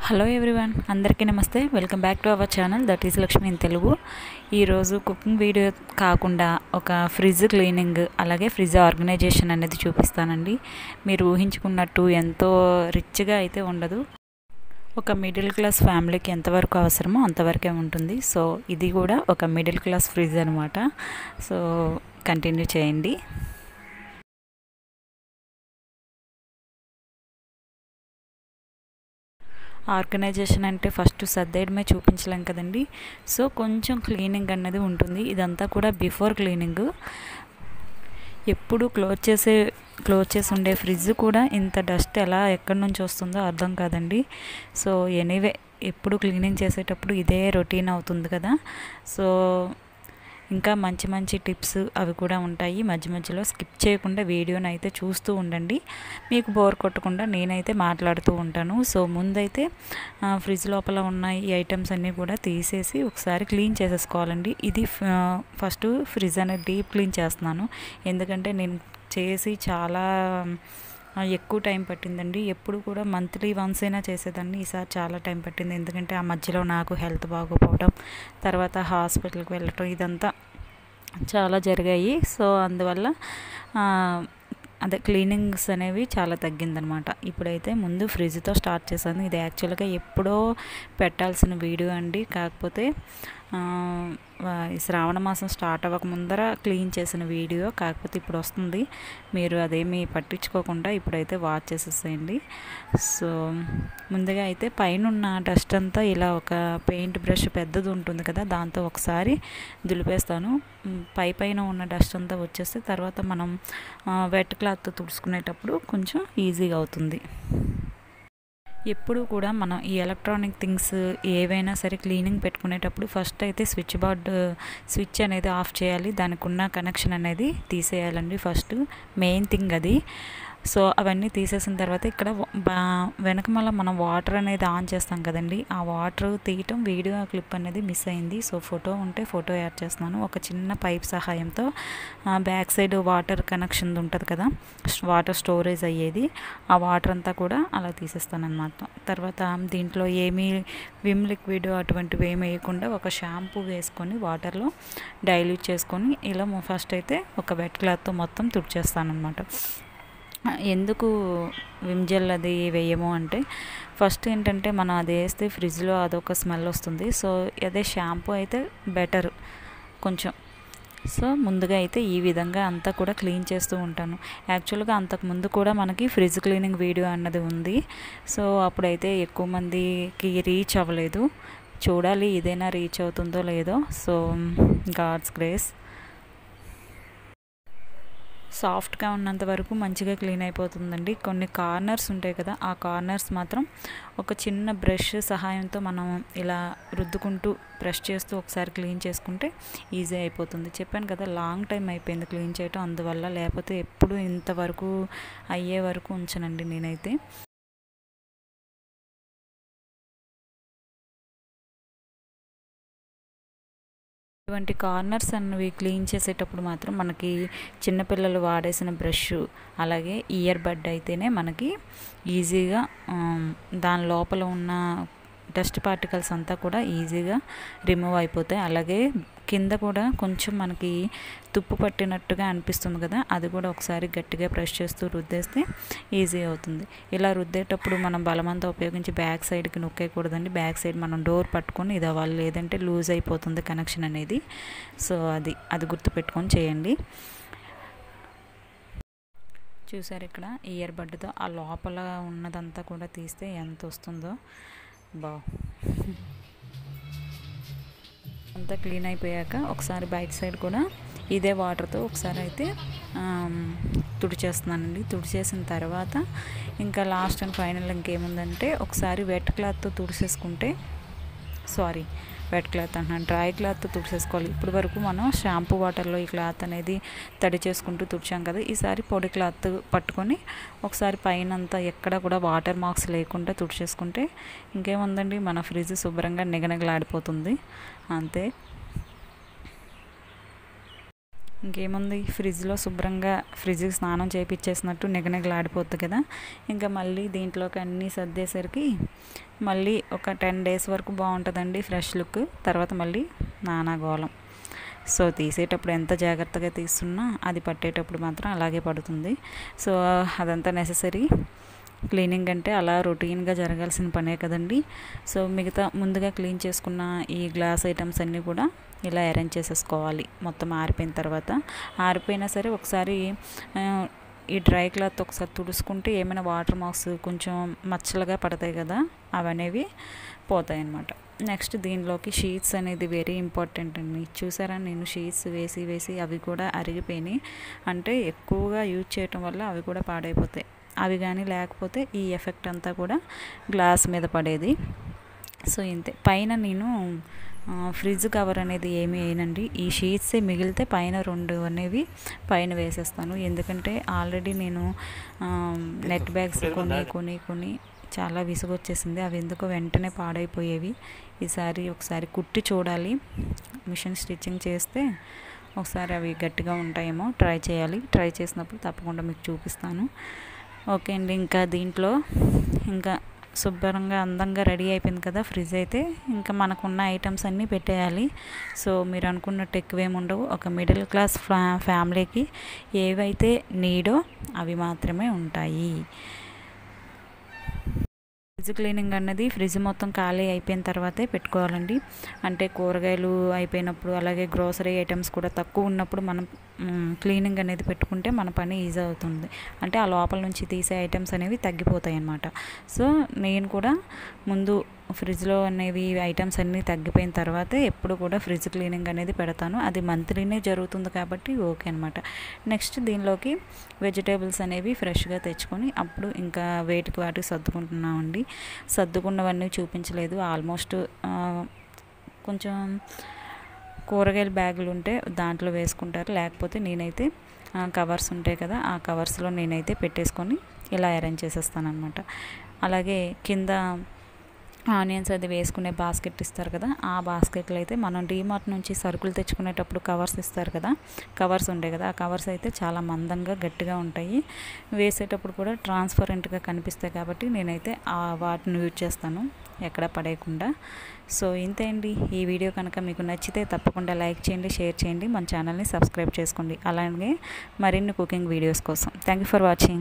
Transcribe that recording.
Hello everyone, అందరికీ నమస్తే. Welcome back to our channel that is Lakshmi in Telugu. ఈరోజు cooking video కాకుండా ఒక ఫ్రిడ్జ్ క్లీనింగ్ అలాగే ఫ్రిడ్జ్ ఆర్గనైజేషన్ అనేది చూపిస్తానండి. మీరు ఊహించుకున్నట్టు ఎంతో రిచ్గా అయితే ఉండదు. ఒక మిడిల్ క్లాస్ ఫ్యామిలీకి ఎంతవరకు అవసరమో అంతవరకే ఉంటుంది. సో ఇది కూడా ఒక మిడిల్ క్లాస్ ఫ్రిడ్జ్ అనమాట. సో కంటిన్యూ చేయండి. ఆర్గనైజేషన్ అంటే ఫస్ట్ సర్దేయడమే చూపించలేం కదండి. సో కొంచెం క్లీనింగ్ అనేది ఉంటుంది. ఇదంతా కూడా బిఫోర్ క్లీనింగ్. ఎప్పుడు క్లోజ్ చేసి ఉండే ఫ్రిడ్జ్ కూడా ఇంత డస్ట్ ఎక్కడి నుంచి వస్తుందో అర్థం కాదండి. సో ఎనీవే ఎప్పుడు క్లీనింగ్ చేసేటప్పుడు ఇదే రొటీన్ అవుతుంది కదా. సో ఇంకా మంచి మంచి టిప్స్ అవి కూడా ఉంటాయి. మధ్య మధ్యలో స్కిప్ చేయకుండా వీడియోని అయితే చూస్తూ ఉండండి. మీకు బోర్ కొట్టకుండా నేనైతే మాట్లాడుతూ ఉంటాను. సో ముందైతే ఫ్రిడ్జ్ లోపల ఉన్న ఈ ఐటమ్స్ అన్నీ కూడా తీసేసి ఒకసారి క్లీన్ చేసేసుకోవాలండి. ఇది ఫస్ట్ ఫ్రిడ్జ్ అనేది డీప్ క్లీన్ చేస్తున్నాను. ఎందుకంటే నేను చేసి చాలా ఎక్కువ టైం పట్టిందండి. ఎప్పుడు కూడా మంత్లీ వన్స్ అయినా చేసేదాన్ని. ఈసారి చాలా టైం పట్టింది. ఎందుకంటే ఆ మధ్యలో నాకు హెల్త్ బాగోపోవడం, తర్వాత హాస్పిటల్కి వెళ్ళటం, ఇదంతా చాలా జరిగాయి. సో అందువల్ల క్లీనింగ్స్ అనేవి చాలా తగ్గిందనమాట. ఇప్పుడైతే ముందు ఫ్రిడ్జ్తో స్టార్ట్ చేశాను. ఇది యాక్చువల్గా ఎప్పుడో పెట్టాల్సిన వీడియో అండి. కాకపోతే శ్రావణ మాసం స్టార్ట్ అవ్వక ముందర క్లీన్ చేసిన వీడియో. కాకపోతే ఇప్పుడు వస్తుంది. మీరు అదేమీ పట్టించుకోకుండా ఇప్పుడైతే వాచ్ చేసేసేయండి. సో ముందుగా అయితే పైన ఉన్న డస్ట్ అంతా ఇలా ఒక పెయింట్ బ్రష్ పెద్దది ఉంటుంది కదా, దాంతో ఒకసారి దులిపేస్తాను. పైన ఉన్న డస్ట్ అంతా వచ్చేస్తే తర్వాత మనం వెట్ క్లాత్తో తుడుచుకునేటప్పుడు కొంచెం ఈజీగా అవుతుంది. ఎప్పుడు కూడా మనం ఈ ఎలక్ట్రానిక్ థింగ్స్ ఏవైనా సరే క్లీనింగ్ పెట్టుకునేటప్పుడు ఫస్ట్ అయితే స్విచ్ అనేది ఆఫ్ చేయాలి. దానికి ఉన్న కనెక్షన్ అనేది తీసేయాలండి. ఫస్ట్ మెయిన్ థింగ్ అది. సో అవన్నీ తీసేసిన తర్వాత ఇక్కడ వెనకమల మనం వాటర్ అనేది ఆన్ చేస్తాం కదండి. ఆ వాటర్ తీయటం వీడియో క్లిప్ అనేది మిస్ అయింది. సో ఫోటో ఉంటే ఫోటో యాడ్ చేస్తున్నాను. ఒక చిన్న పైప్ సహాయంతో బ్యాక్ సైడ్ వాటర్ కనెక్షన్ ఉంటుంది కదా, వాటర్ స్టోరేజ్ అయ్యేది, ఆ వాటర్ అంతా కూడా అలా తీసేస్తాను అనమాట. తర్వాత దీంట్లో ఏమీ విమ్ లిక్విడ్ అటువంటివి ఏమి వేయకుండా ఒక షాంపూ వేసుకొని వాటర్లో డైల్యూట్ చేసుకొని ఇలా ఫస్ట్ అయితే ఒక వెట్ క్లాత్తో మొత్తం తుడిచేస్తాను అనమాట. ఎందుకు విమ్ జెల్ అది వేయము అంటే, ఫస్ట్ ఏంటంటే మనం అది వేస్తే ఫ్రిడ్జ్లో అదొక స్మెల్ వస్తుంది. సో అదే షాంపూ అయితే బెటర్ కొంచెం. సో ముందుగా అయితే ఈ విధంగా అంతా కూడా క్లీన్ చేస్తూ ఉంటాను. యాక్చువల్గా అంతకుముందు కూడా మనకి ఫ్రిడ్జ్ క్లీనింగ్ వీడియో అన్నది ఉంది. సో అప్పుడైతే ఎక్కువ మందికి రీచ్ అవ్వలేదు. చూడాలి ఇదైనా రీచ్ అవుతుందో లేదో. So god's grace. సాఫ్ట్గా ఉన్నంత వరకు మంచిగా క్లీన్ అయిపోతుందండి. కొన్ని కార్నర్స్ ఉంటాయి కదా, ఆ కార్నర్స్ మాత్రం ఒక చిన్న బ్రష్ సహాయంతో మనం ఇలా రుద్దుకుంటూ బ్రష్ చేస్తూ ఒకసారి క్లీన్ చేసుకుంటే ఈజీ అయిపోతుంది. చెప్పాను కదా, లాంగ్ టైం అయిపోయింది క్లీన్ చేయటం. అందువల్ల లేకపోతే ఎప్పుడు ఇంతవరకు అయ్యే వరకు ఉంచనండి నేనైతే. ఇటువంటి కార్నర్స్ అన్నవి క్లీన్ చేసేటప్పుడు మాత్రం మనకి చిన్నపిల్లలు వాడేసిన బ్రష్ అలాగే ఇయర్ బడ్ అయితేనే మనకి ఈజీగా దాని లోపల ఉన్న డస్ట్ పార్టికల్స్ అంతా కూడా ఈజీగా రిమూవ్ అయిపోతాయి. అలాగే కింద కూడా కొంచెం మనకి తుప్పు పట్టినట్టుగా అనిపిస్తుంది కదా, అది కూడా ఒకసారి గట్టిగా బ్రష్ చేస్తూ రుద్దేస్తే ఈజీ అవుతుంది. ఇలా రుద్దేటప్పుడు మనం బలమంతా ఉపయోగించి బ్యాక్ సైడ్కి నొక్కేయకూడదండి. బ్యాక్ సైడ్ మనం డోర్ పట్టుకొని ఇది అవ్వాలి, లేదంటే లూజ్ అయిపోతుంది కనెక్షన్ అనేది. సో అది గుర్తుపెట్టుకొని చేయండి. చూసారు ఇక్కడ ఇయర్ బడ్తో ఆ లోపల ఉన్నదంతా కూడా తీస్తే ఎంత వస్తుందో. అంతా క్లీన్ అయిపోయాక ఒకసారి బయట సైడ్ కూడా ఇదే వాటర్తో ఒకసారి అయితే తుడిచేస్తున్నానండి. తుడిచేసిన తర్వాత ఇంకా లాస్ట్ అండ్ ఫైనల్ ఇంకేముందంటే ఒకసారి వెట్ క్లాత్తో తుడిచేసుకుంటే, వెట్ క్లాత్ అంటున్నాను, డ్రై క్లాత్తో తుడిచేసుకోవాలి. ఇప్పటి వరకు మనం షాంపూ వాటర్లో ఈ క్లాత్ అనేది తడి చేసుకుంటూ తుడిచాం కదా, ఈసారి పొడి క్లాత్ పట్టుకొని ఒకసారి పైన అంతా ఎక్కడ కూడా వాటర్ మార్క్స్ లేకుండా తుడిచేసుకుంటే ఇంకేముందండి, మన ఫ్రిడ్జ్ శుభ్రంగా నిగనిగలాడిపోతుంది అంతే. ఇంకేముంది, ఫ్రిడ్జ్లో శుభ్రంగా ఫ్రిడ్జ్కి స్నానం చేయించేసినట్టు నిగనిగలాడిపోద్ది కదా. ఇంకా మళ్ళీ దీంట్లోకి అన్నీ సర్దేసరికి మళ్ళీ ఒక 10 days వరకు బాగుంటుందండి ఫ్రెష్ లుక్. తర్వాత మళ్ళీ నానాగోళం. సో తీసేటప్పుడు ఎంత జాగ్రత్తగా తీస్తున్నా అది పట్టేటప్పుడు మాత్రం అలాగే పడుతుంది. సో అదంతా నెససరీ. క్లీనింగ్ అంటే అలా రొటీన్గా జరగాల్సిన పనే కదండి. సో మిగతా ముందుగా క్లీన్ చేసుకున్న ఈ గ్లాస్ ఐటమ్స్ అన్నీ కూడా ఇలా అరేంజ్ చేసేసుకోవాలి. మొత్తం ఆరిపోయిన తర్వాత, ఆరిపోయినా సరే ఒకసారి ఈ డ్రై క్లాత్ ఒకసారి తుడుచుకుంటే ఏమైనా వాటర్ మార్క్స్ కొంచెం మచ్చలుగా పడతాయి కదా, అవనేవి పోతాయి అన్నమాట. నెక్స్ట్ దీనిలోకి షీట్స్ అనేది వెరీ ఇంపార్టెంట్ అండి. చూసారా, నేను షీట్స్ వేసి అవి కూడా అరిగిపోయినాయి. అంటే ఎక్కువగా యూజ్ చేయటం వల్ల అవి కూడా పాడైపోతాయి. అవి కానీ లేకపోతే ఈ ఎఫెక్ట్ అంతా కూడా గ్లాస్ మీద పడేది. సో ఇంతే. పైన నేను ఫ్రిడ్జ్ కవర్ అనేది ఏమీ వేయనండి. ఈ షీట్సే మిగిలితే పైన 2 అనేవి పైన వేసేస్తాను. ఎందుకంటే ఆల్రెడీ నేను నెట్ బ్యాగ్స్ కొని చాలా విసుగు వచ్చేసింది. అవి ఎందుకో వెంటనే పాడైపోయేవి. ఈసారి ఒకసారి కుట్టి చూడాలి, మిషన్ స్టిచ్చింగ్ చేస్తే ఒకసారి అవి గట్టిగా ఉంటాయేమో ట్రై చేయాలి. ట్రై చేసినప్పుడు తప్పకుండా మీకు చూపిస్తాను. ఓకే అండి. ఇంకా దీంట్లో ఇంకా శుభ్రంగా అందంగా రెడీ అయిపోయింది కదా ఫ్రిడ్జ్ అయితే. ఇంకా మనకున్న ఐటమ్స్ అన్నీ పెట్టేయాలి. సో మీరు అనుకున్నట్టు ఎక్కువేమి ఉండవు. ఒక మిడిల్ క్లాస్ ఫ్యామిలీకి ఏవైతే నీడో అవి మాత్రమే ఉంటాయి. ఫ్రిడ్జ్ క్లీనింగ్ అన్నది ఫ్రిడ్జ్ మొత్తం ఖాళీ అయిపోయిన తర్వాతే పెట్టుకోవాలండి. అంటే కూరగాయలు అయిపోయినప్పుడు, అలాగే గ్రోసరీ ఐటమ్స్ కూడా తక్కువ ఉన్నప్పుడు మనం క్లీనింగ్ అనేది పెట్టుకుంటే మన పని ఈజీ అవుతుంది. అంటే ఆ లోపల నుంచి తీసే ఐటమ్స్ అనేవి తగ్గిపోతాయి అన్నమాట. సో నేను కూడా ముందు ఫ్రిడ్జ్లో అనేవి ఐటమ్స్ అన్నీ తగ్గిపోయిన తర్వాతే ఎప్పుడు కూడా ఫ్రిడ్జ్ క్లీనింగ్ అనేది పెడతాను. అది మంత్లీనే జరుగుతుంది కాబట్టి ఓకే అనమాట. నెక్స్ట్ దీనిలోకి వెజిటేబుల్స్ అనేవి ఫ్రెష్గా తెచ్చుకొని అప్పుడు ఇంకా వేటికి వాటికి సర్దుకుంటున్నామండి. సర్దుకున్నవన్నీ చూపించలేదు. ఆల్మోస్ట్ కొంచెం కూరగాయల బ్యాగులు ఉంటే దాంట్లో వేసుకుంటారు. లేకపోతే నేనైతే కవర్స్ ఉంటాయి కదా, ఆ కవర్స్లో నేనైతే పెట్టేసుకొని ఇలా అరేంజ్ చేసేస్తాను అనమాట. అలాగే కింద ఆనియన్స్ అది వేసుకునే బాస్కెట్ ఇస్తారు కదా, ఆ బాస్కెట్లో అయితే మనం డీమార్ట్ నుంచి సరుకులు తెచ్చుకునేటప్పుడు కవర్స్ ఇస్తారు కదా, కవర్స్ ఉంటాయి కదా, ఆ కవర్స్ అయితే చాలా మందంగా గట్టిగా ఉంటాయి. వేసేటప్పుడు కూడా ట్రాన్స్పరెంట్గా కనిపిస్తాయి కాబట్టి నేనైతే వాటిని యూజ్ చేస్తాను ఎక్కడ పడేయకుండా. సో ఇంతే అండి. ఈ వీడియో కనుక మీకు నచ్చితే తప్పకుండా లైక్ చేయండి, షేర్ చేయండి, మన ఛానల్ని సబ్స్క్రైబ్ చేసుకోండి. అలాగే మరిన్ని కుకింగ్ వీడియోస్ కోసం. Thank you for watching.